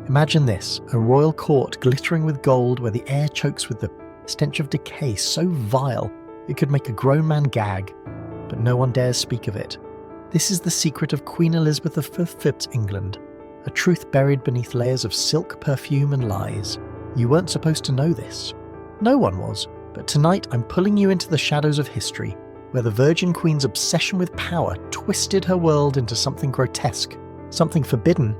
Imagine this, a royal court glittering with gold where the air chokes with the stench of decay so vile it could make a grown man gag, but no one dares speak of it. This is the secret of Queen Elizabeth of Fifth's England, a truth buried beneath layers of silk, perfume and lies. You weren't supposed to know this. No one was, but tonight I'm pulling you into the shadows of history, where the Virgin Queen's obsession with power twisted her world into something grotesque, something forbidden.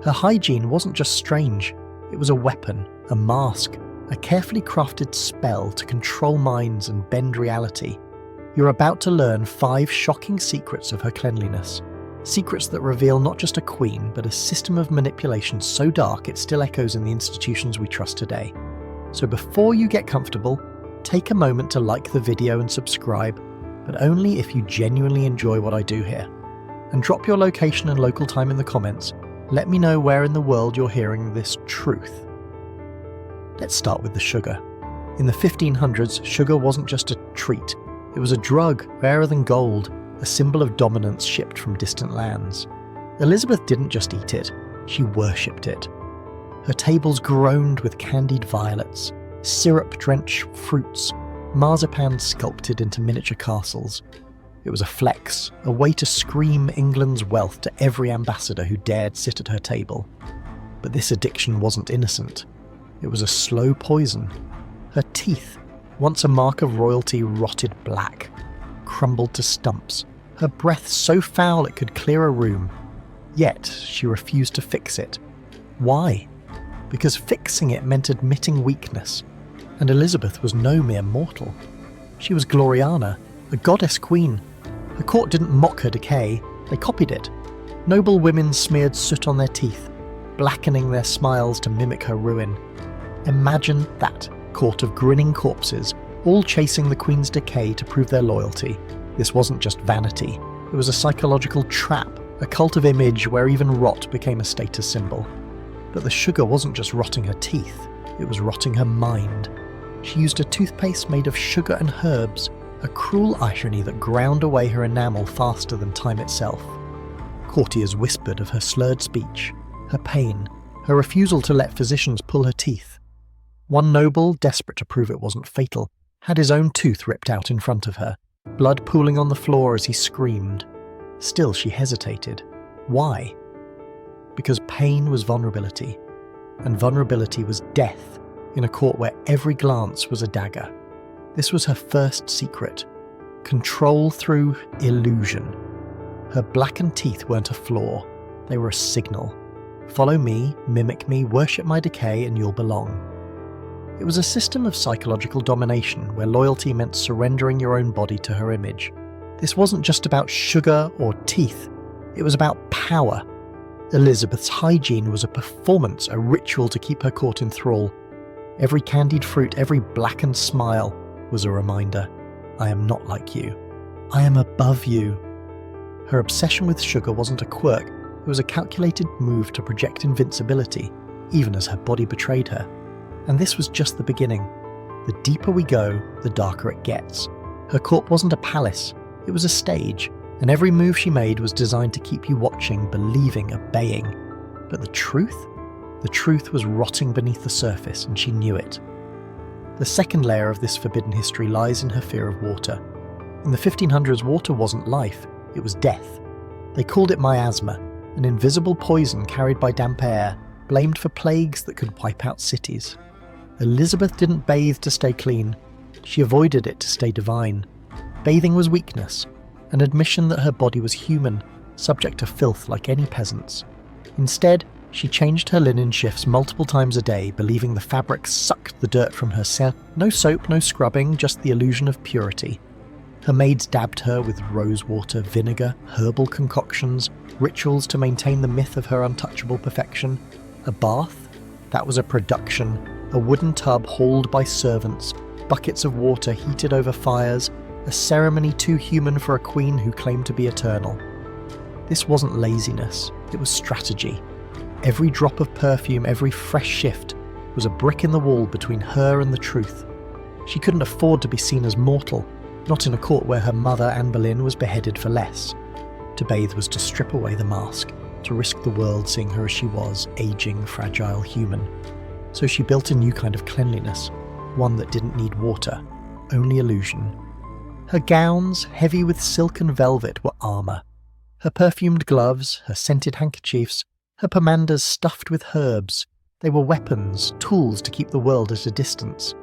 Her hygiene wasn't just strange, it was a weapon, a mask, a carefully crafted spell to control minds and bend reality. You're about to learn 5 shocking secrets of her cleanliness. Secrets that reveal not just a queen, but a system of manipulation so dark it still echoes in the institutions we trust today. So before you get comfortable, take a moment to like the video and subscribe, but only if you genuinely enjoy what I do here. And drop your location and local time in the comments. Let me know where in the world you're hearing this truth. Let's start with the sugar. In the 1500s, sugar wasn't just a treat. It was a drug, rarer than gold, a symbol of dominance shipped from distant lands. Elizabeth didn't just eat it, she worshipped it. Her tables groaned with candied violets, syrup-drenched fruits, marzipan sculpted into miniature castles. It was a flex, a way to scream England's wealth to every ambassador who dared sit at her table. But this addiction wasn't innocent. It was a slow poison. Her teeth, once a mark of royalty, rotted black, crumbled to stumps, her breath so foul it could clear a room. Yet she refused to fix it. Why? Because fixing it meant admitting weakness, and Elizabeth was no mere mortal. She was Gloriana, a goddess queen. The court didn't mock her decay, they copied it. Noble women smeared soot on their teeth, blackening their smiles to mimic her ruin. Imagine that court of grinning corpses, all chasing the queen's decay to prove their loyalty. This wasn't just vanity, it was a psychological trap, a cult of image where even rot became a status symbol. But the sugar wasn't just rotting her teeth, it was rotting her mind. She used a toothpaste made of sugar and herbs, a cruel irony that ground away her enamel faster than time itself. Courtiers whispered of her slurred speech, her pain, her refusal to let physicians pull her teeth. One noble, desperate to prove it wasn't fatal, had his own tooth ripped out in front of her, blood pooling on the floor as he screamed. Still she hesitated. Why? Because pain was vulnerability, and vulnerability was death in a court where every glance was a dagger. This was her first secret. Control through illusion. Her blackened teeth weren't a flaw, they were a signal. Follow me, mimic me, worship my decay, and you'll belong. It was a system of psychological domination where loyalty meant surrendering your own body to her image. This wasn't just about sugar or teeth, it was about power. Elizabeth's hygiene was a performance, a ritual to keep her court in thrall. Every candied fruit, every blackened smile was a reminder, I am not like you. I am above you. Her obsession with sugar wasn't a quirk, it was a calculated move to project invincibility, even as her body betrayed her. And this was just the beginning. The deeper we go, the darker it gets. Her court wasn't a palace, it was a stage, and every move she made was designed to keep you watching, believing, obeying. But the truth? The truth was rotting beneath the surface, and she knew it. The second layer of this forbidden history lies in her fear of water. In the 1500s, water wasn't life, it was death. They called it miasma, an invisible poison carried by damp air, blamed for plagues that could wipe out cities. Elizabeth didn't bathe to stay clean, she avoided it to stay divine. Bathing was weakness, an admission that her body was human, subject to filth like any peasant's. Instead, she changed her linen shifts multiple times a day, believing the fabric sucked the dirt from her cell. No soap, no scrubbing, just the illusion of purity. Her maids dabbed her with rose water, vinegar, herbal concoctions, rituals to maintain the myth of her untouchable perfection. A bath? That was a production, a wooden tub hauled by servants, buckets of water heated over fires, a ceremony too human for a queen who claimed to be eternal. This wasn't laziness, it was strategy. Every drop of perfume, every fresh shift, was a brick in the wall between her and the truth. She couldn't afford to be seen as mortal, not in a court where her mother, Anne Boleyn, was beheaded for less. To bathe was to strip away the mask, to risk the world seeing her as she was, aging, fragile human. So she built a new kind of cleanliness, one that didn't need water, only illusion. Her gowns, heavy with silk and velvet, were armour. Her perfumed gloves, her scented handkerchiefs, her pomanders stuffed with herbs, they were weapons, tools to keep the world at a distance.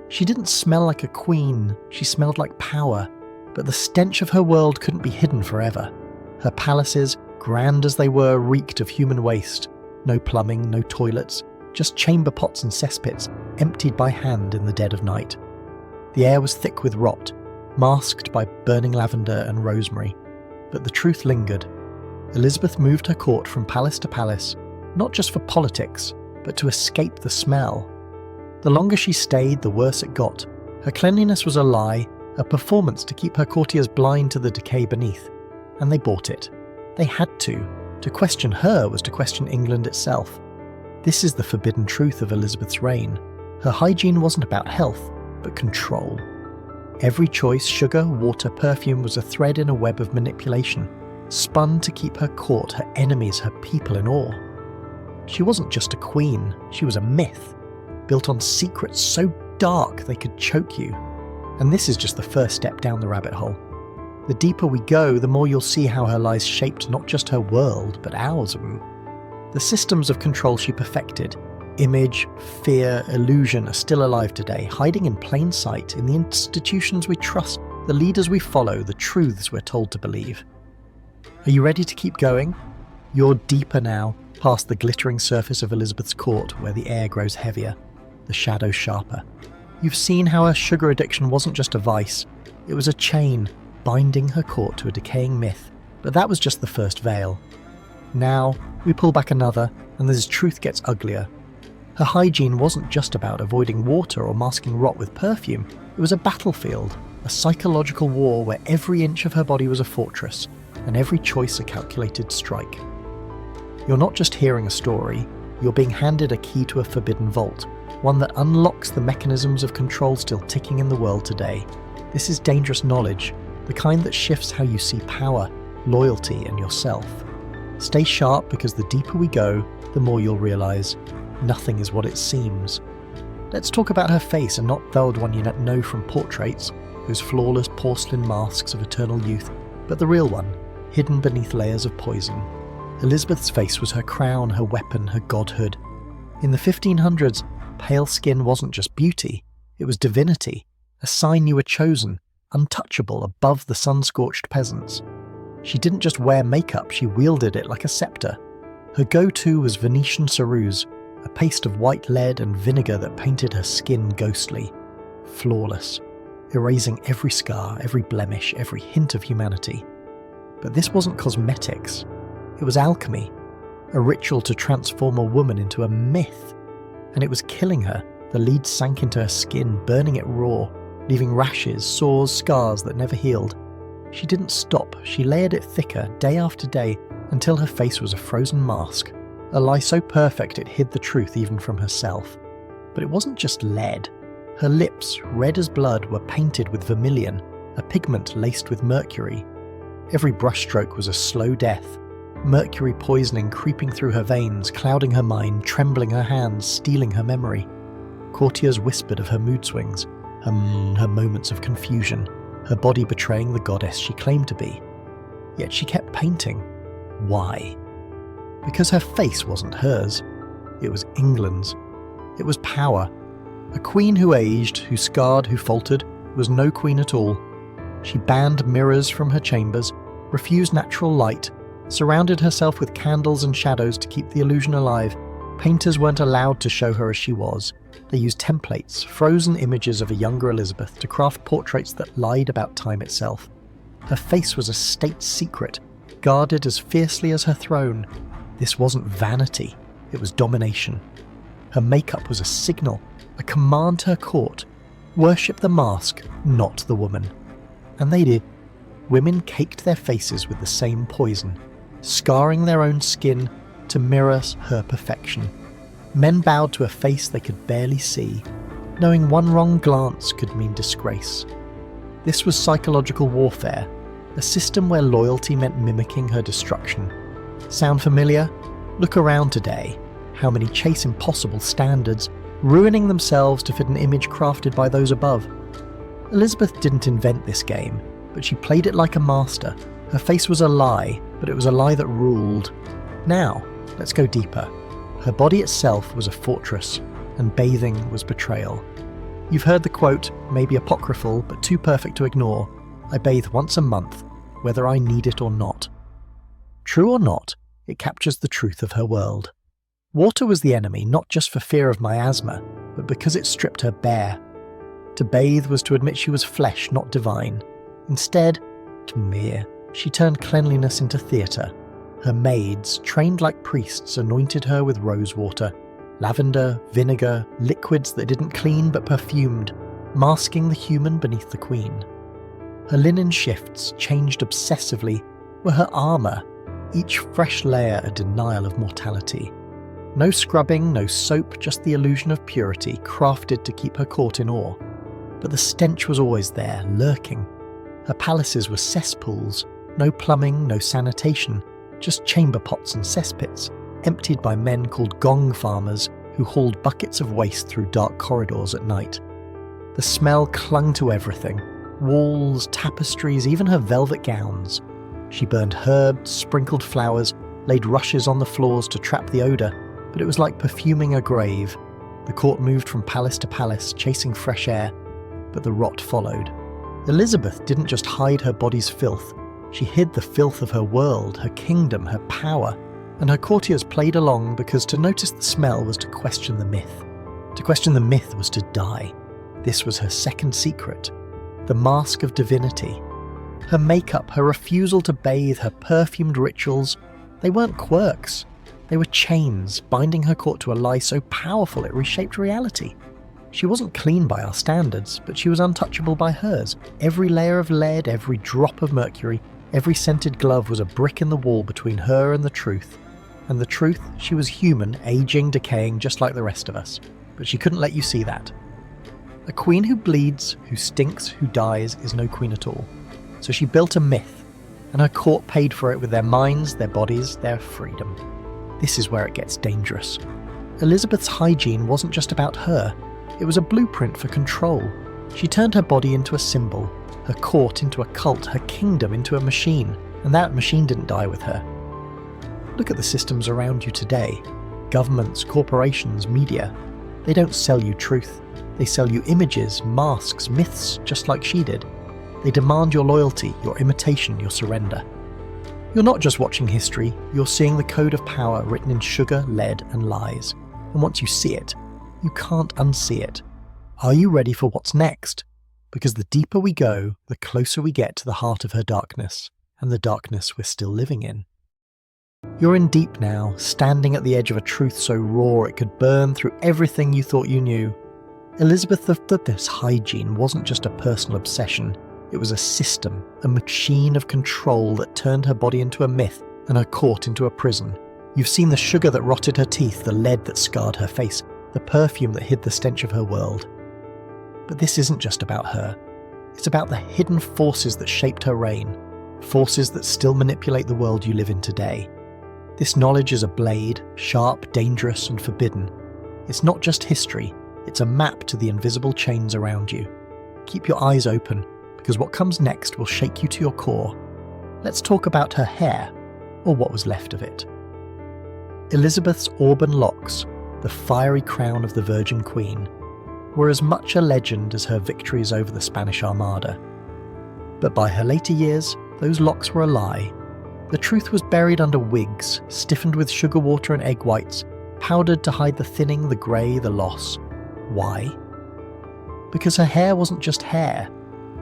She didn't smell like a queen, she smelled like power, but the stench of her world couldn't be hidden forever. Her palaces, grand as they were, reeked of human waste. No plumbing, no toilets, just chamber pots and cesspits, emptied by hand in the dead of night. The air was thick with rot, masked by burning lavender and rosemary. But the truth lingered. Elizabeth moved her court from palace to palace, not just for politics, but to escape the smell. The longer she stayed, the worse it got. Her cleanliness was a lie, a performance to keep her courtiers blind to the decay beneath. And they bought it. They had to. To question her was to question England itself. This is the forbidden truth of Elizabeth's reign. Her hygiene wasn't about health, but control. Every choice, sugar, water, perfume, was a thread in a web of manipulation, spun to keep her court, her enemies, her people in awe. She wasn't just a queen, she was a myth, built on secrets so dark they could choke you. And this is just the first step down the rabbit hole. The deeper we go, the more you'll see how her lies shaped not just her world, but ours. The systems of control she perfected, image, fear, illusion, are still alive today, hiding in plain sight in the institutions we trust, the leaders we follow, the truths we're told to believe. Are you ready to keep going? You're deeper now, past the glittering surface of Elizabeth's court, where the air grows heavier, the shadows sharper. You've seen how her sugar addiction wasn't just a vice, it was a chain, binding her court to a decaying myth, but that was just the first veil. Now, we pull back another, and this truth gets uglier. Her hygiene wasn't just about avoiding water or masking rot with perfume, it was a battlefield, a psychological war where every inch of her body was a fortress, and every choice a calculated strike. You're not just hearing a story, you're being handed a key to a forbidden vault, one that unlocks the mechanisms of control still ticking in the world today. This is dangerous knowledge, the kind that shifts how you see power, loyalty, and yourself. Stay sharp, because the deeper we go, the more you'll realise nothing is what it seems. Let's talk about her face, and not the old one you know from portraits, those flawless porcelain masks of eternal youth, but the real one, hidden beneath layers of poison. Elizabeth's face was her crown, her weapon, her godhood. In the 1500s, pale skin wasn't just beauty, it was divinity, a sign you were chosen, untouchable above the sun-scorched peasants. She didn't just wear makeup, she wielded it like a scepter. Her go-to was Venetian ceruse, a paste of white lead and vinegar that painted her skin ghostly, flawless, erasing every scar, every blemish, every hint of humanity. But this wasn't cosmetics, it was alchemy, a ritual to transform a woman into a myth. And it was killing her. The lead sank into her skin, burning it raw, leaving rashes, sores, scars that never healed. She didn't stop, she layered it thicker, day after day, until her face was a frozen mask, a lie so perfect it hid the truth even from herself. But it wasn't just lead. Her lips, red as blood, were painted with vermilion, a pigment laced with mercury. Every brushstroke was a slow death, mercury poisoning creeping through her veins, clouding her mind, trembling her hands, stealing her memory. Courtiers whispered of her mood swings, her moments of confusion, her body betraying the goddess she claimed to be. Yet she kept painting. Why? Because her face wasn't hers. It was England's. It was power. A queen who aged, who scarred, who faltered, was no queen at all. She banned mirrors from her chambers, refused natural light, surrounded herself with candles and shadows to keep the illusion alive. Painters weren't allowed to show her as she was. They used templates, frozen images of a younger Elizabeth, to craft portraits that lied about time itself. Her face was a state secret, guarded as fiercely as her throne. This wasn't vanity, it was domination. Her makeup was a signal, a command to her court. Worship the mask, not the woman. And they did. Women caked their faces with the same poison, scarring their own skin to mirror her perfection. Men bowed to a face they could barely see, knowing one wrong glance could mean disgrace. This was psychological warfare, a system where loyalty meant mimicking her destruction, Sound familiar? Look around today. How many chase impossible standards, ruining themselves to fit an image crafted by those above. Elizabeth didn't invent this game, but she played it like a master. Her face was a lie, but it was a lie that ruled. Now, let's go deeper. Her body itself was a fortress, and bathing was betrayal. You've heard the quote, maybe apocryphal, but too perfect to ignore, "I bathe once a month, whether I need it or not." True or not, it captures the truth of her world. Water was the enemy not just for fear of miasma, but because it stripped her bare. To bathe was to admit she was flesh, not divine. Instead, she turned cleanliness into theatre. Her maids, trained like priests, anointed her with rose water, lavender, vinegar, liquids that didn't clean but perfumed, masking the human beneath the queen. Her linen shifts, changed obsessively, were her armour, each fresh layer a denial of mortality. No scrubbing, no soap, just the illusion of purity, crafted to keep her caught in awe. But the stench was always there, lurking. Her palaces were cesspools, no plumbing, no sanitation, just chamber pots and cesspits, emptied by men called gong farmers who hauled buckets of waste through dark corridors at night. The smell clung to everything, walls, tapestries, even her velvet gowns. She burned herbs, sprinkled flowers, laid rushes on the floors to trap the odour, but it was like perfuming a grave. The court moved from palace to palace, chasing fresh air, but the rot followed. Elizabeth didn't just hide her body's filth, she hid the filth of her world, her kingdom, her power, and her courtiers played along because to notice the smell was to question the myth. To question the myth was to die. This was her second secret, the mask of divinity. Her makeup, her refusal to bathe, her perfumed rituals, they weren't quirks. They were chains, binding her court to a lie so powerful it reshaped reality. She wasn't clean by our standards, but she was untouchable by hers. Every layer of lead, every drop of mercury, every scented glove was a brick in the wall between her and the truth. And the truth, she was human, aging, decaying, just like the rest of us. But she couldn't let you see that. A queen who bleeds, who stinks, who dies, is no queen at all. So she built a myth, and her court paid for it with their minds, their bodies, their freedom. This is where it gets dangerous. Elizabeth's hygiene wasn't just about her. It was a blueprint for control. She turned her body into a symbol, her court into a cult, her kingdom into a machine, and that machine didn't die with her. Look at the systems around you today. Governments, corporations, media. They don't sell you truth. They sell you images, masks, myths, just like she did. They demand your loyalty, your imitation, your surrender. You're not just watching history, you're seeing the code of power written in sugar, lead, and lies. And once you see it, you can't unsee it. Are you ready for what's next? Because the deeper we go, the closer we get to the heart of her darkness, and the darkness we're still living in. You're in deep now, standing at the edge of a truth so raw it could burn through everything you thought you knew. Elizabeth of this hygiene wasn't just a personal obsession, it was a system, a machine of control that turned her body into a myth and her court into a prison. You've seen the sugar that rotted her teeth, the lead that scarred her face, the perfume that hid the stench of her world. But this isn't just about her. It's about the hidden forces that shaped her reign, forces that still manipulate the world you live in today. This knowledge is a blade, sharp, dangerous, and forbidden. It's not just history, it's a map to the invisible chains around you. Keep your eyes open, because what comes next will shake you to your core. Let's talk about her hair, or what was left of it. Elizabeth's auburn locks, the fiery crown of the Virgin Queen, were as much a legend as her victories over the Spanish Armada. But by her later years, those locks were a lie. The truth was buried under wigs, stiffened with sugar water and egg whites, powdered to hide the thinning, the grey, the loss. Why? Because her hair wasn't just hair.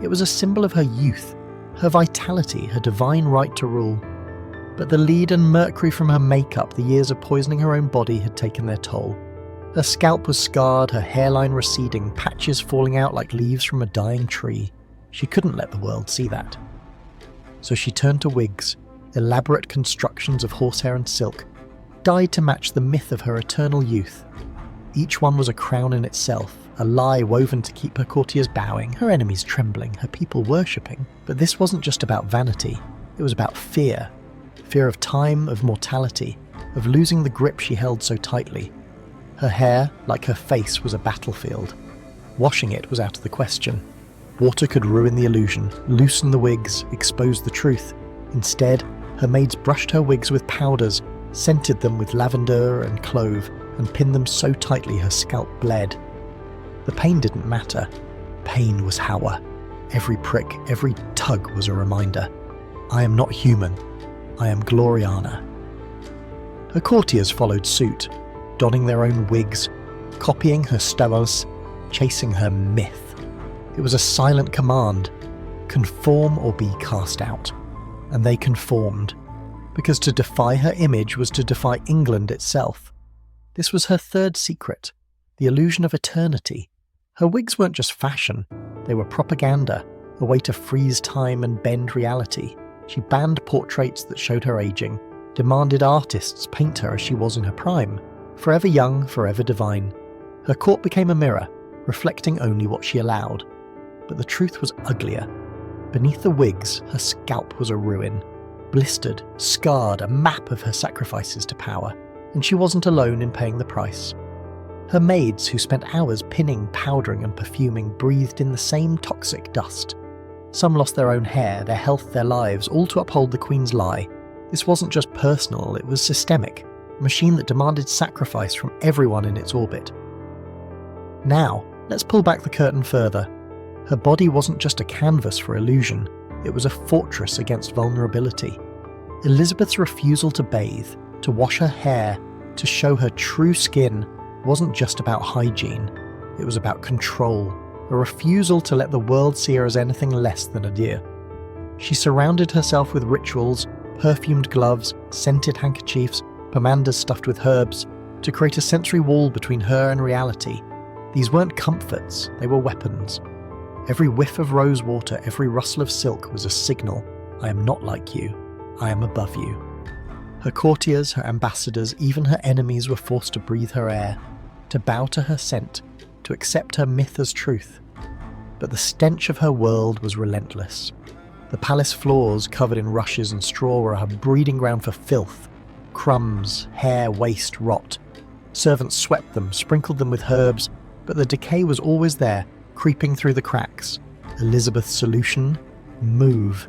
It was a symbol of her youth, her vitality, her divine right to rule. But the lead and mercury from her makeup, the years of poisoning her own body, had taken their toll. Her scalp was scarred, her hairline receding, patches falling out like leaves from a dying tree. She couldn't let the world see that. So she turned to wigs, elaborate constructions of horsehair and silk, dyed to match the myth of her eternal youth. Each one was a crown in itself, a lie woven to keep her courtiers bowing, her enemies trembling, her people worshipping. But this wasn't just about vanity, it was about fear. Fear of time, of mortality, of losing the grip she held so tightly. Her hair, like her face, was a battlefield. Washing it was out of the question. Water could ruin the illusion, loosen the wigs, expose the truth. Instead, her maids brushed her wigs with powders, scented them with lavender and clove, and pinned them so tightly her scalp bled. The pain didn't matter. Pain was Hawa. Every prick, every tug was a reminder. I am not human. I am Gloriana. Her courtiers followed suit, donning their own wigs, copying her stavos, chasing her myth. It was a silent command: conform or be cast out. And they conformed, because to defy her image was to defy England itself. This was her third secret, the illusion of eternity. Her wigs weren't just fashion, they were propaganda, a way to freeze time and bend reality. She banned portraits that showed her aging, demanded artists paint her as she was in her prime, forever young, forever divine. Her court became a mirror, reflecting only what she allowed. But the truth was uglier. Beneath the wigs, her scalp was a ruin, blistered, scarred, a map of her sacrifices to power, and she wasn't alone in paying the price. Her maids, who spent hours pinning, powdering and perfuming, breathed in the same toxic dust. Some lost their own hair, their health, their lives, all to uphold the Queen's lie. This wasn't just personal, it was systemic, a machine that demanded sacrifice from everyone in its orbit. Now, let's pull back the curtain further. Her body wasn't just a canvas for illusion, it was a fortress against vulnerability. Elizabeth's refusal to bathe, to wash her hair, to show her true skin wasn't just about hygiene, it was about control, a refusal to let the world see her as anything less than a deer. She surrounded herself with rituals, perfumed gloves, scented handkerchiefs, pomanders stuffed with herbs, to create a sensory wall between her and reality. These weren't comforts, they were weapons. Every whiff of rose water, every rustle of silk was a signal: I am not like you, I am above you. Her courtiers, her ambassadors, even her enemies were forced to breathe her air, to bow to her scent, to accept her myth as truth. But the stench of her world was relentless. The palace floors, covered in rushes and straw, were a breeding ground for filth. Crumbs, hair, waste, rot. Servants swept them, sprinkled them with herbs, but the decay was always there, creeping through the cracks. Elizabeth's solution? Move.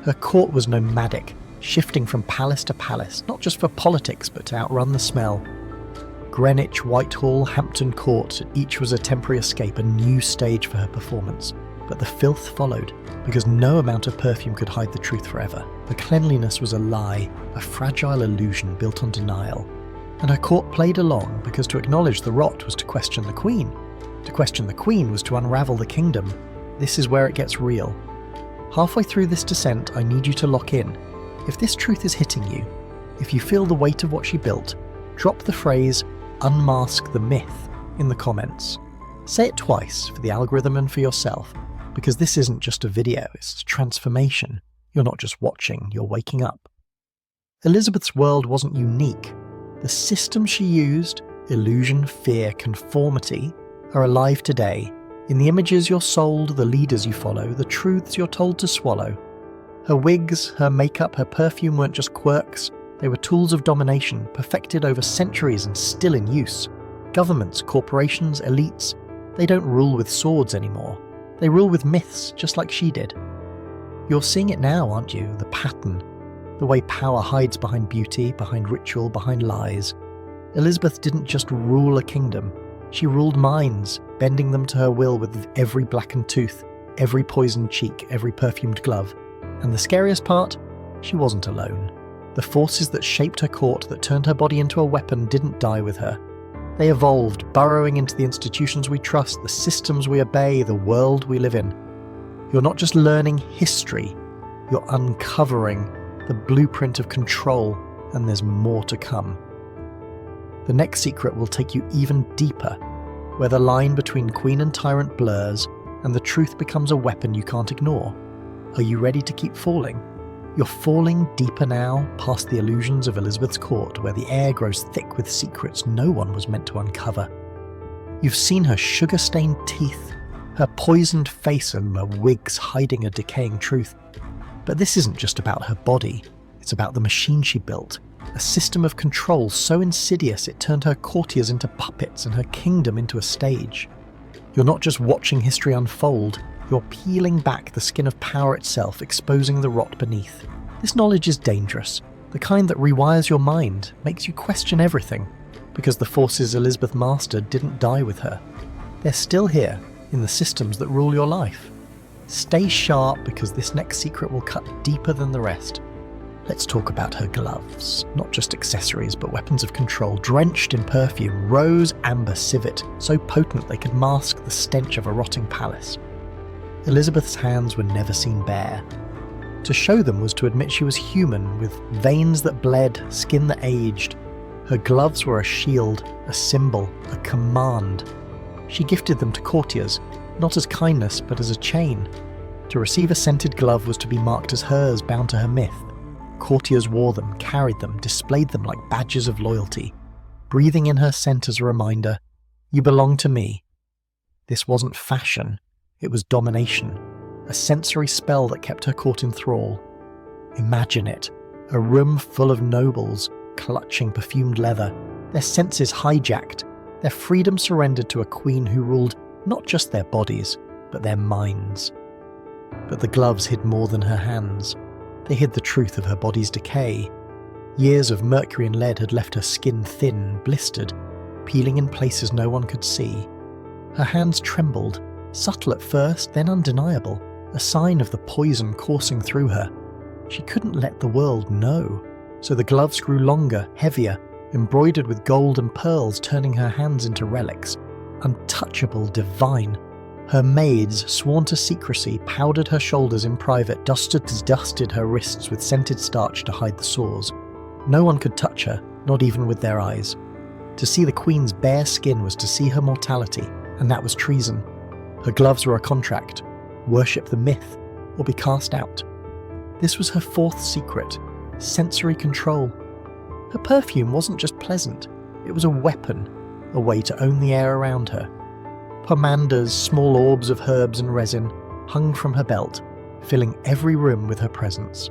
Her court was nomadic, shifting from palace to palace, not just for politics, but to outrun the smell. Greenwich, Whitehall, Hampton Court, each was a temporary escape, a new stage for her performance. But the filth followed, because no amount of perfume could hide the truth forever. Her cleanliness was a lie, a fragile illusion built on denial. And her court played along, because to acknowledge the rot was to question the Queen. To question the Queen was to unravel the kingdom. This is where it gets real. Halfway through this descent, I need you to lock in. If this truth is hitting you, if you feel the weight of what she built, drop the phrase, "unmask the myth," in the comments. Say it twice for the algorithm and for yourself, because this isn't just a video, it's a transformation. You're not just watching, you're waking up. Elizabeth's world wasn't unique. The systems she used, illusion, fear, conformity, are alive today, in the images you're sold, the leaders you follow, the truths you're told to swallow. Her wigs, her makeup, her perfume weren't just quirks, they were tools of domination, perfected over centuries and still in use. Governments, corporations, elites, they don't rule with swords anymore. They rule with myths, just like she did. You're seeing it now, aren't you? The pattern. The way power hides behind beauty, behind ritual, behind lies. Elizabeth didn't just rule a kingdom. She ruled minds, bending them to her will with every blackened tooth, every poisoned cheek, every perfumed glove. And the scariest part? She wasn't alone. The forces that shaped her court, that turned her body into a weapon, didn't die with her. They evolved, burrowing into the institutions we trust, the systems we obey, the world we live in. You're not just learning history, you're uncovering the blueprint of control, and there's more to come. The next secret will take you even deeper, where the line between queen and tyrant blurs, and the truth becomes a weapon you can't ignore. Are you ready to keep falling? You're falling deeper now, past the illusions of Elizabeth's court, where the air grows thick with secrets no one was meant to uncover. You've seen her sugar-stained teeth, her poisoned face and her wigs hiding a decaying truth. But this isn't just about her body. It's about the machine she built, a system of control so insidious it turned her courtiers into puppets and her kingdom into a stage. You're not just watching history unfold, you're peeling back the skin of power itself, exposing the rot beneath. This knowledge is dangerous, the kind that rewires your mind, makes you question everything, because the forces Elizabeth mastered didn't die with her. They're still here, in the systems that rule your life. Stay sharp, because this next secret will cut deeper than the rest. Let's talk about her gloves. Not just accessories, but weapons of control, drenched in perfume, rose amber civet, so potent they could mask the stench of a rotting palace. Elizabeth's hands were never seen bare. To show them was to admit she was human, with veins that bled, skin that aged. Her gloves were a shield, a symbol, a command. She gifted them to courtiers, not as kindness, but as a chain. To receive a scented glove was to be marked as hers, bound to her myth. Courtiers wore them, carried them, displayed them like badges of loyalty, breathing in her scent as a reminder, you belong to me. This wasn't fashion, it was domination, a sensory spell that kept her court in thrall. Imagine it, a room full of nobles, clutching perfumed leather, their senses hijacked, their freedom surrendered to a queen who ruled not just their bodies, but their minds. But the gloves hid more than her hands. They hid the truth of her body's decay. Years of mercury and lead had left her skin thin, blistered, peeling in places no one could see. Her hands trembled, subtle at first, then undeniable, a sign of the poison coursing through her. She couldn't let the world know, so the gloves grew longer, heavier, embroidered with gold and pearls, turning her hands into relics. Untouchable, divine. Her maids, sworn to secrecy, powdered her shoulders in private, dusted her wrists with scented starch to hide the sores. No one could touch her, not even with their eyes. To see the queen's bare skin was to see her mortality, and that was treason. Her gloves were a contract. Worship the myth, or be cast out. This was her fourth secret, sensory control. Her perfume wasn't just pleasant, it was a weapon, a way to own the air around her. Pomanders, small orbs of herbs and resin, hung from her belt, filling every room with her presence.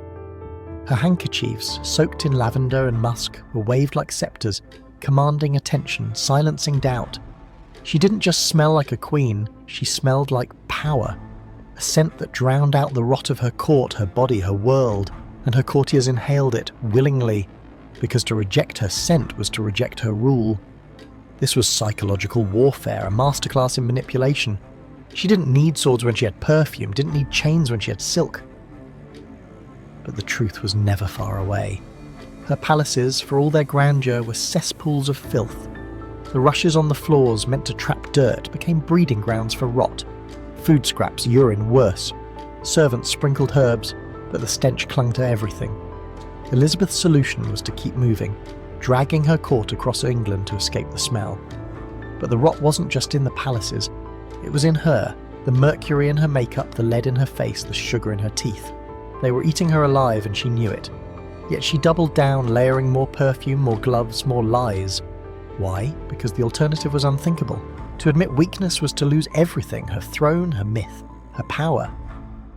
Her handkerchiefs, soaked in lavender and musk, were waved like scepters, commanding attention, silencing doubt. She didn't just smell like a queen, she smelled like power. A scent that drowned out the rot of her court, her body, her world, and her courtiers inhaled it willingly, because to reject her scent was to reject her rule. This was psychological warfare, a masterclass in manipulation. She didn't need swords when she had perfume, didn't need chains when she had silk. But the truth was never far away. Her palaces, for all their grandeur, were cesspools of filth. The rushes on the floors, meant to trap dirt, became breeding grounds for rot. Food scraps, urine, worse. Servants sprinkled herbs, but the stench clung to everything. Elizabeth's solution was to keep moving, dragging her court across England to escape the smell. But the rot wasn't just in the palaces, it was in her, the mercury in her makeup, the lead in her face, the sugar in her teeth. They were eating her alive and she knew it. Yet she doubled down, layering more perfume, more gloves, more lies. Why? Because the alternative was unthinkable. To admit weakness was to lose everything, her throne, her myth, her power.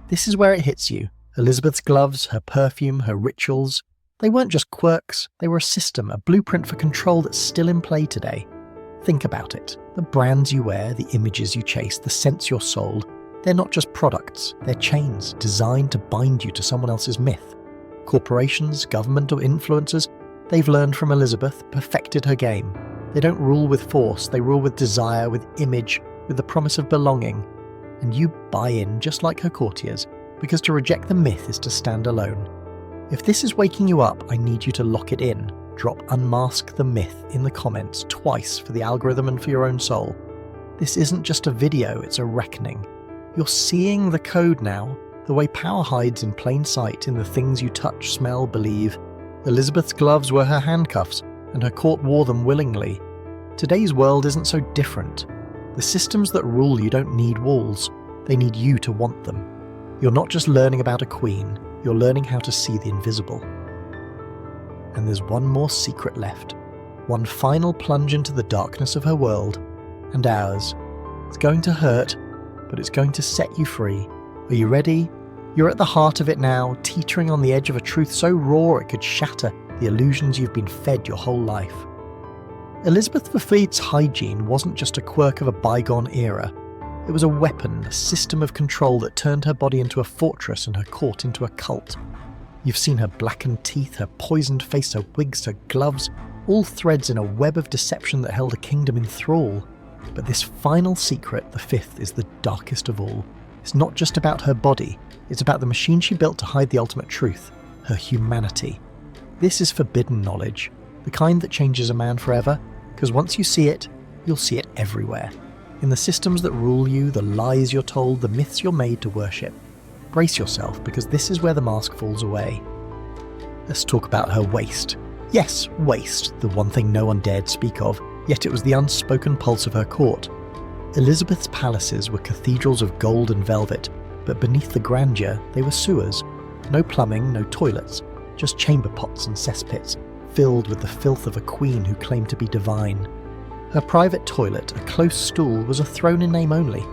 This is where it hits you. Elizabeth's gloves, her perfume, her rituals. They weren't just quirks, they were a system, a blueprint for control that's still in play today. Think about it. The brands you wear, the images you chase, the scents you're sold, they're not just products, they're chains designed to bind you to someone else's myth. Corporations, government or influencers, they've learned from Elizabeth, perfected her game. They don't rule with force, they rule with desire, with image, with the promise of belonging. And you buy in just like her courtiers, because to reject the myth is to stand alone. If this is waking you up, I need you to lock it in. Drop "Unmask the Myth" in the comments twice for the algorithm and for your own soul. This isn't just a video, it's a reckoning. You're seeing the code now, the way power hides in plain sight in the things you touch, smell, believe. Elizabeth's gloves were her handcuffs, and her court wore them willingly. Today's world isn't so different. The systems that rule you don't need walls, they need you to want them. You're not just learning about a queen, you're learning how to see the invisible. And there's one more secret left. One final plunge into the darkness of her world, and ours. It's going to hurt, but it's going to set you free. Are you ready? You're at the heart of it now, teetering on the edge of a truth so raw it could shatter the illusions you've been fed your whole life. Elizabeth Verfeet's hygiene wasn't just a quirk of a bygone era. It was a weapon, a system of control that turned her body into a fortress and her court into a cult. You've seen her blackened teeth, her poisoned face, her wigs, her gloves, all threads in a web of deception that held a kingdom in thrall. But this final secret, the fifth, is the darkest of all. It's not just about her body, it's about the machine she built to hide the ultimate truth, her humanity. This is forbidden knowledge, the kind that changes a man forever, because once you see it, you'll see it everywhere. In the systems that rule you, the lies you're told, the myths you're made to worship. Brace yourself, because this is where the mask falls away. Let's talk about her waist. Yes, waist, the one thing no one dared speak of, yet it was the unspoken pulse of her court. Elizabeth's palaces were cathedrals of gold and velvet, but beneath the grandeur, they were sewers. No plumbing, no toilets, just chamber pots and cesspits, filled with the filth of a queen who claimed to be divine. Her private toilet, a close stool, was a throne in name only.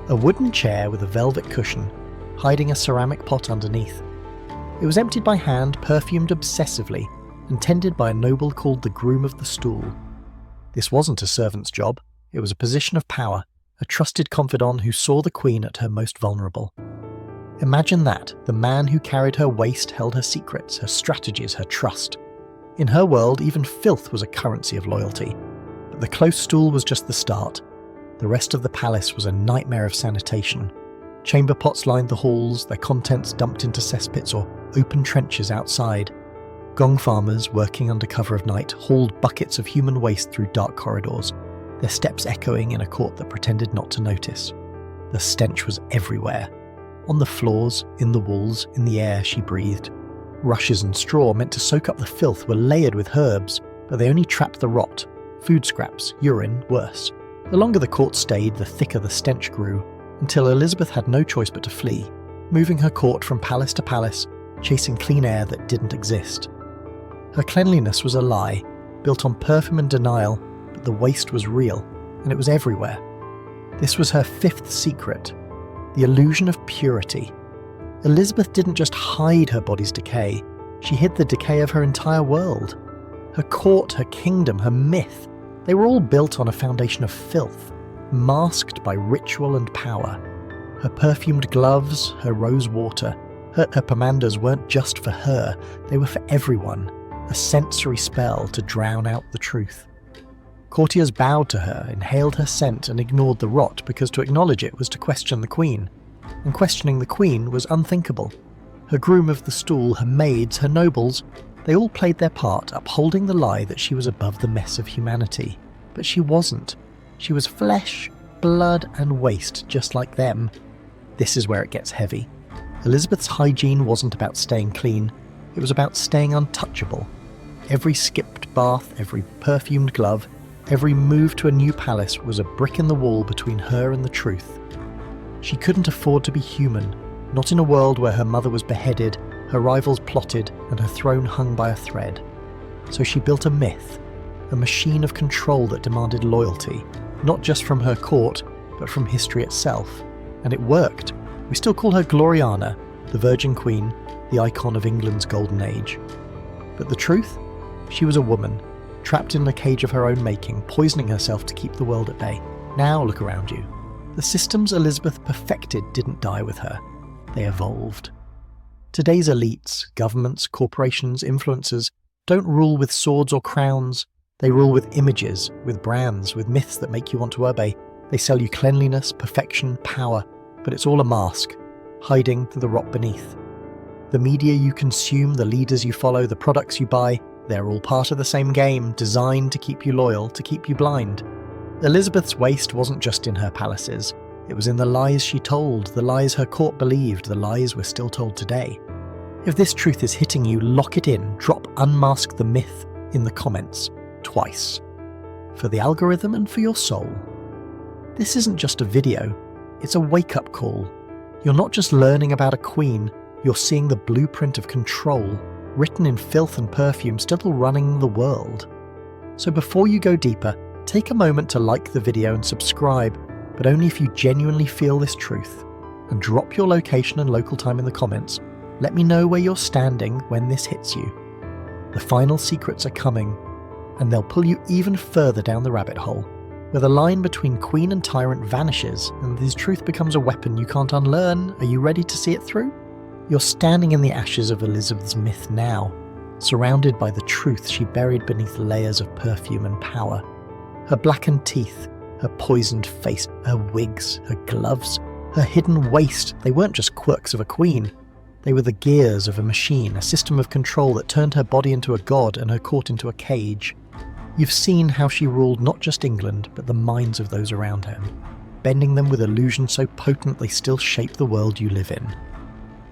A wooden chair with a velvet cushion, hiding a ceramic pot underneath. It was emptied by hand, perfumed obsessively, and tended by a noble called the groom of the stool. This wasn't a servant's job, it was a position of power, a trusted confidant who saw the queen at her most vulnerable. Imagine that, the man who carried her waist held her secrets, her strategies, her trust. In her world, even filth was a currency of loyalty. But the close stool was just the start. The rest of the palace was a nightmare of sanitation. Chamber pots lined the halls, their contents dumped into cesspits or open trenches outside. Gong farmers, working under cover of night, hauled buckets of human waste through dark corridors, their steps echoing in a court that pretended not to notice. The stench was everywhere. On the floors, in the walls, in the air she breathed. Rushes and straw meant to soak up the filth were layered with herbs, but they only trapped the rot. Food scraps, urine, worse. The longer the court stayed, the thicker the stench grew, until Elizabeth had no choice but to flee, moving her court from palace to palace, chasing clean air that didn't exist. Her cleanliness was a lie, built on perfume and denial, but the waste was real, and it was everywhere. This was her fifth secret, the illusion of purity. Elizabeth didn't just hide her body's decay, she hid the decay of her entire world. Her court, her kingdom, her myth, they were all built on a foundation of filth, masked by ritual and power. Her perfumed gloves, her rose water, her pomanders weren't just for her, they were for everyone, a sensory spell to drown out the truth. Courtiers bowed to her, inhaled her scent and ignored the rot because to acknowledge it was to question the queen. And questioning the queen was unthinkable. Her groom of the stool, her maids, her nobles, they all played their part, upholding the lie that she was above the mess of humanity. But she wasn't. She was flesh, blood and waste just like them. This is where it gets heavy. Elizabeth's hygiene wasn't about staying clean, it was about staying untouchable. Every skipped bath, every perfumed glove, every move to a new palace was a brick in the wall between her and the truth. She couldn't afford to be human, not in a world where her mother was beheaded, her rivals plotted, and her throne hung by a thread. So she built a myth, a machine of control that demanded loyalty, not just from her court, but from history itself. And it worked. We still call her Gloriana, the Virgin Queen, the icon of England's golden age. But the truth? She was a woman, trapped in a cage of her own making, poisoning herself to keep the world at bay. Now look around you. The systems Elizabeth perfected didn't die with her. They evolved. Today's elites, governments, corporations, influencers don't rule with swords or crowns. They rule with images, with brands, with myths that make you want to obey. They sell you cleanliness, perfection, power, but it's all a mask, hiding the rot beneath. The media you consume, the leaders you follow, the products you buy, they're all part of the same game, designed to keep you loyal, to keep you blind. Elizabeth's waste wasn't just in her palaces. It was in the lies she told, the lies her court believed, the lies we're still told today. If this truth is hitting you, lock it in, drop Unmask the Myth in the comments, twice. For the algorithm and for your soul. This isn't just a video, it's a wake-up call. You're not just learning about a queen, you're seeing the blueprint of control, written in filth and perfume, still running the world. So before you go deeper, take a moment to like the video and subscribe, but only if you genuinely feel this truth. and drop your location and local time in the comments. Let me know where you're standing when this hits you. The final secrets are coming, and they'll pull you even further down the rabbit hole, where the line between queen and tyrant vanishes and his truth becomes a weapon you can't unlearn. Are you ready to see it through? You're standing in the ashes of Elizabeth's myth now, surrounded by the truth she buried beneath layers of perfume and power. Her blackened teeth, her poisoned face, her wigs, her gloves, her hidden waist, they weren't just quirks of a queen. They were the gears of a machine, a system of control that turned her body into a god and her court into a cage. You've seen how she ruled not just England, but the minds of those around her, bending them with illusion so potent they still shape the world you live in.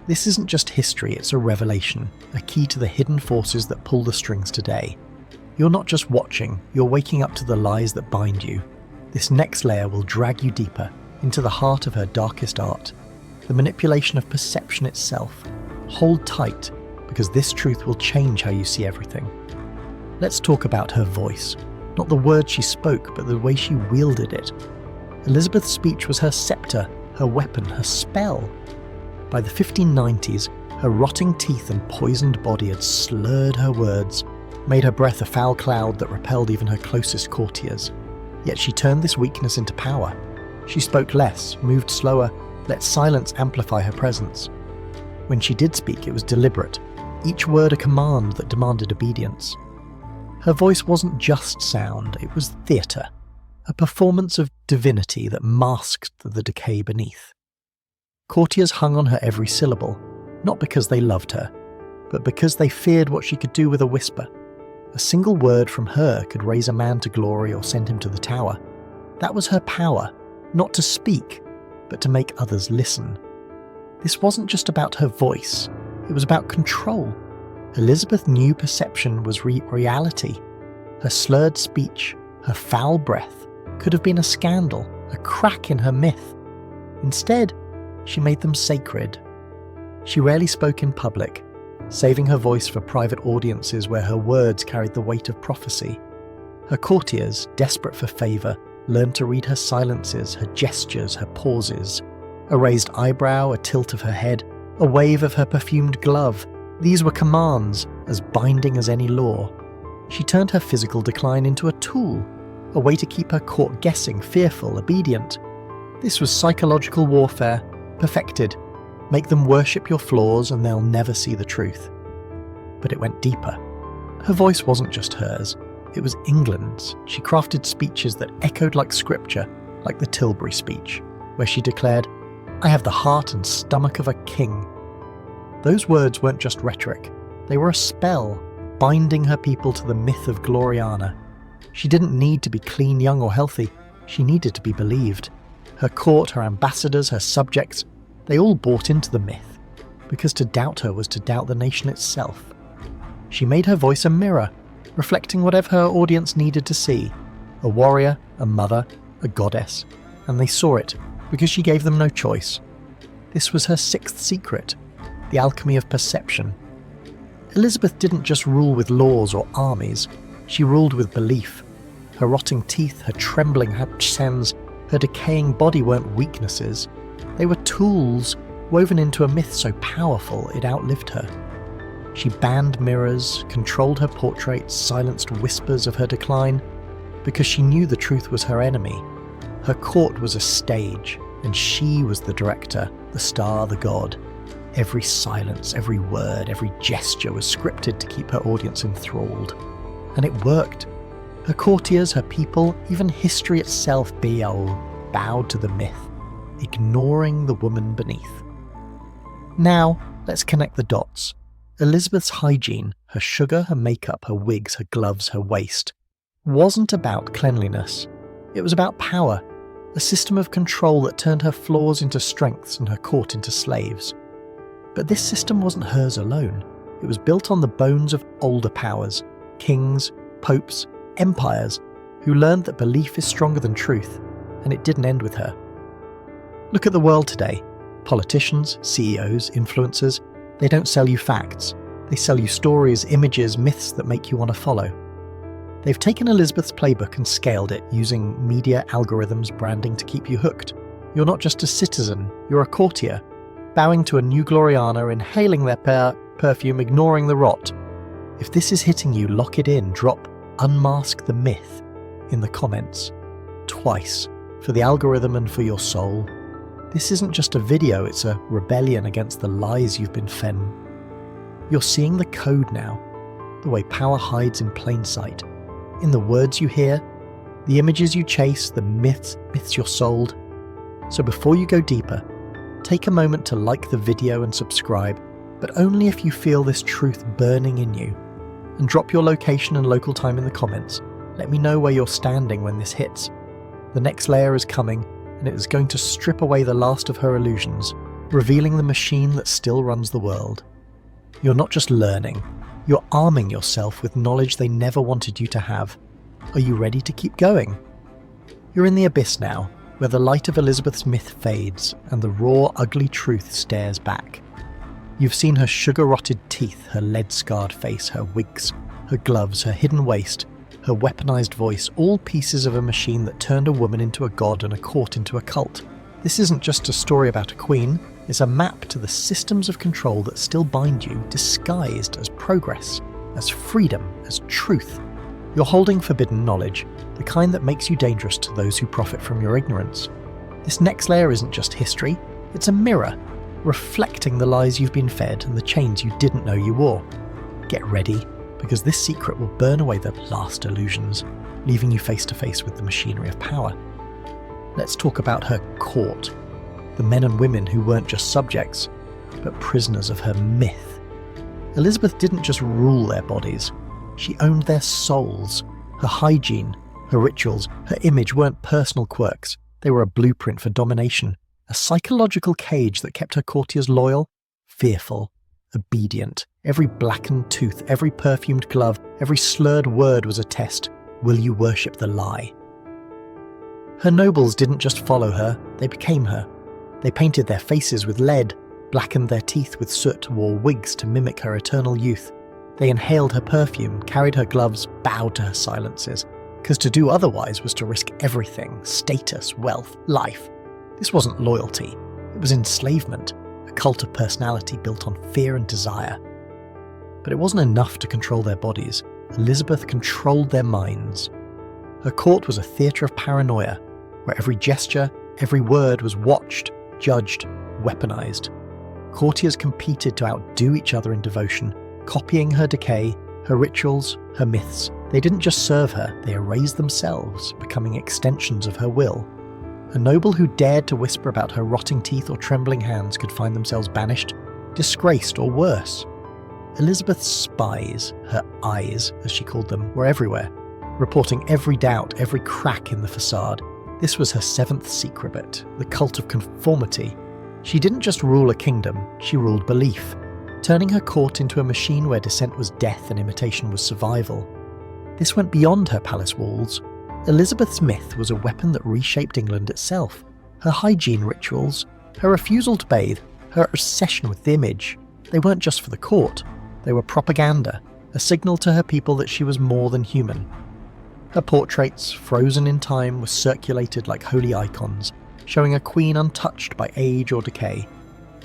This isn't just history, it's a revelation, a key to the hidden forces that pull the strings today. You're not just watching, you're waking up to the lies that bind you. This next layer will drag you deeper, into the heart of her darkest art, the manipulation of perception itself. Hold tight, because this truth will change how you see everything. Let's talk about her voice. Not the words she spoke, but the way she wielded it. Elizabeth's speech was her scepter, her weapon, her spell. By the 1590s, her rotting teeth and poisoned body had slurred her words, made her breath a foul cloud that repelled even her closest courtiers. Yet she turned this weakness into power. She spoke less, moved slower, let silence amplify her presence. When she did speak, it was deliberate, each word a command that demanded obedience. Her voice wasn't just sound, it was theatre, a performance of divinity that masked the decay beneath. Courtiers hung on her every syllable, not because they loved her, but because they feared what she could do with a whisper. A single word from her could raise a man to glory or send him to the tower. That was her power, not to speak, but to make others listen. This wasn't just about her voice, it was about control. Elizabeth knew perception was reality. Her slurred speech, her foul breath, could have been a scandal, a crack in her myth. Instead, she made them sacred. She rarely spoke in public, saving her voice for private audiences where her words carried the weight of prophecy. Her courtiers, desperate for favour, learned to read her silences, her gestures, her pauses. A raised eyebrow, a tilt of her head, a wave of her perfumed glove. These were commands, as binding as any law. She turned her physical decline into a tool, a way to keep her court guessing, fearful, obedient. This was psychological warfare, perfected. Make them worship your flaws and they'll never see the truth. But it went deeper. Her voice wasn't just hers, it was England's. She crafted speeches that echoed like scripture, like the Tilbury speech, where she declared, "I have the heart and stomach of a king." Those words weren't just rhetoric, they were a spell, binding her people to the myth of Gloriana. She didn't need to be clean, young or healthy, she needed to be believed. Her court, her ambassadors, her subjects, they all bought into the myth, because to doubt her was to doubt the nation itself. She made her voice a mirror, reflecting whatever her audience needed to see. A warrior, a mother, a goddess, and they saw it, because she gave them no choice. This was her sixth secret, the alchemy of perception. Elizabeth didn't just rule with laws or armies, she ruled with belief. Her rotting teeth, her trembling accents, her decaying body weren't weaknesses. They were tools woven into a myth so powerful it outlived her. She banned mirrors, controlled her portraits, silenced whispers of her decline, because she knew the truth was her enemy. Her court was a stage, and she was the director, the star, the god. Every silence, every word, every gesture was scripted to keep her audience enthralled. And it worked. Her courtiers, her people, even history itself, bowed to the myth, ignoring the woman beneath. Now, let's connect the dots. Elizabeth's hygiene, her sugar, her makeup, her wigs, her gloves, her waist, wasn't about cleanliness. It was about power, a system of control that turned her flaws into strengths and her court into slaves. But this system wasn't hers alone. It was built on the bones of older powers, kings, popes, empires, who learned that belief is stronger than truth, and it didn't end with her. Look at the world today. Politicians, CEOs, influencers, they don't sell you facts. They sell you stories, images, myths that make you want to follow. They've taken Elizabeth's playbook and scaled it using media, algorithms, branding to keep you hooked. You're not just a citizen, you're a courtier, bowing to a new Gloriana, inhaling their perfume, ignoring the rot. If this is hitting you, lock it in, drop "unmask the myth" in the comments. Twice, for the algorithm and for your soul. This isn't just a video, it's a rebellion against the lies you've been fed. You're seeing the code now, the way power hides in plain sight. In the words you hear, the images you chase, the myths you're sold. So before you go deeper, take a moment to like the video and subscribe, but only if you feel this truth burning in you. And drop your location and local time in the comments. Let me know where you're standing when this hits. The next layer is coming, and it is going to strip away the last of her illusions, revealing the machine that still runs the world. You're not just learning, you're arming yourself with knowledge they never wanted you to have. Are you ready to keep going? You're in the abyss now, where the light of Elizabeth's myth fades and the raw, ugly truth stares back. You've seen her sugar-rotted teeth, her lead-scarred face, her wigs, her gloves, her hidden waist, her weaponized voice, all pieces of a machine that turned a woman into a god and a court into a cult. This isn't just a story about a queen, it's a map to the systems of control that still bind you, disguised as progress, as freedom, as truth. You're holding forbidden knowledge, the kind that makes you dangerous to those who profit from your ignorance. This next layer isn't just history, it's a mirror, reflecting the lies you've been fed and the chains you didn't know you wore. Get ready, because this secret will burn away the last illusions, leaving you face to face with the machinery of power. Let's talk about her court, the men and women who weren't just subjects, but prisoners of her myth. Elizabeth didn't just rule their bodies, she owned their souls. Her hygiene, her rituals, her image weren't personal quirks, they were a blueprint for domination, a psychological cage that kept her courtiers loyal, fearful, obedient. Every blackened tooth, every perfumed glove, every slurred word was a test. Will you worship the lie? Her nobles didn't just follow her, they became her. They painted their faces with lead, blackened their teeth with soot, wore wigs to mimic her eternal youth. They inhaled her perfume, carried her gloves, bowed to her silences, because to do otherwise was to risk everything: status, wealth, life. This wasn't loyalty, it was enslavement, a cult of personality built on fear and desire. But it wasn't enough to control their bodies. Elizabeth controlled their minds. Her court was a theatre of paranoia, where every gesture, every word was watched, judged, weaponized. Courtiers competed to outdo each other in devotion, copying her decay, her rituals, her myths. They didn't just serve her, they erased themselves, becoming extensions of her will. A noble who dared to whisper about her rotting teeth or trembling hands could find themselves banished, disgraced, or worse. Elizabeth's spies, her eyes, as she called them, were everywhere, reporting every doubt, every crack in the facade. This was her seventh secret, the cult of conformity. She didn't just rule a kingdom, she ruled belief, turning her court into a machine where dissent was death and imitation was survival. This went beyond her palace walls. Elizabeth's myth was a weapon that reshaped England itself. Her hygiene rituals, her refusal to bathe, her obsession with the image, they weren't just for the court. They were propaganda, a signal to her people that she was more than human. Her portraits, frozen in time, were circulated like holy icons, showing a queen untouched by age or decay.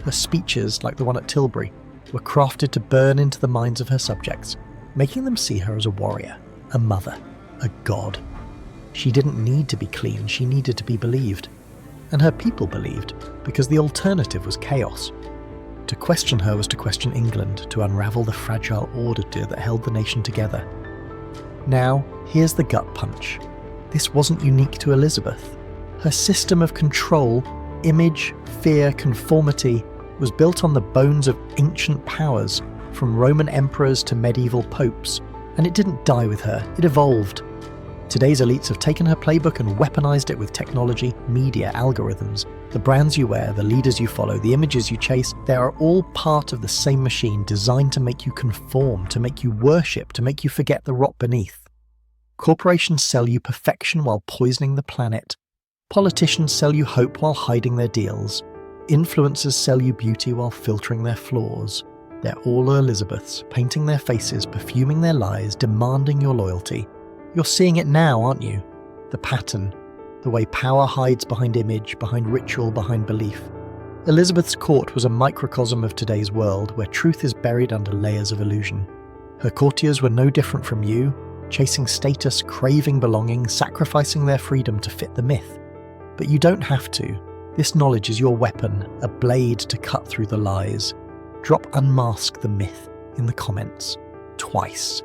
Her speeches, like the one at Tilbury, were crafted to burn into the minds of her subjects, making them see her as a warrior, a mother, a god. She didn't need to be clean, she needed to be believed. And her people believed, because the alternative was chaos. To question her was to question England, to unravel the fragile order that held the nation together. Now, here's the gut punch. This wasn't unique to Elizabeth. Her system of control, image, fear, conformity, was built on the bones of ancient powers, from Roman emperors to medieval popes, and it didn't die with her, it evolved. Today's elites have taken her playbook and weaponized it with technology, media, algorithms. The brands you wear, the leaders you follow, the images you chase, they are all part of the same machine designed to make you conform, to make you worship, to make you forget the rot beneath. Corporations sell you perfection while poisoning the planet. Politicians sell you hope while hiding their deals. Influencers sell you beauty while filtering their flaws. They're all Elizabeths, painting their faces, perfuming their lies, demanding your loyalty. You're seeing it now, aren't you? The pattern. the way power hides behind image, behind ritual, behind belief. Elizabeth's court was a microcosm of today's world, where truth is buried under layers of illusion. Her courtiers were no different from you, chasing status, craving belonging, sacrificing their freedom to fit the myth. But you don't have to. This knowledge is your weapon, a blade to cut through the lies. Drop "unmask the myth" in the comments. Twice.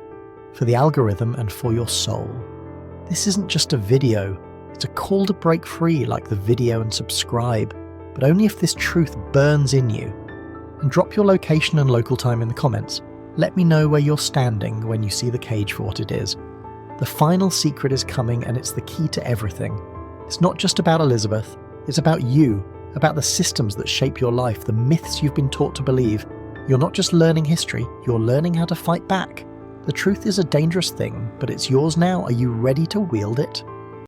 For the algorithm and for your soul. This isn't just a video. It's a call to break free, like the video and subscribe, but only if this truth burns in you. And drop your location and local time in the comments. Let me know where you're standing when you see the cage for what it is. The final secret is coming, and it's the key to everything. It's not just about Elizabeth, it's about you, about the systems that shape your life, the myths you've been taught to believe. You're not just learning history, you're learning how to fight back. The truth is a dangerous thing, but it's yours now. Are you ready to wield it?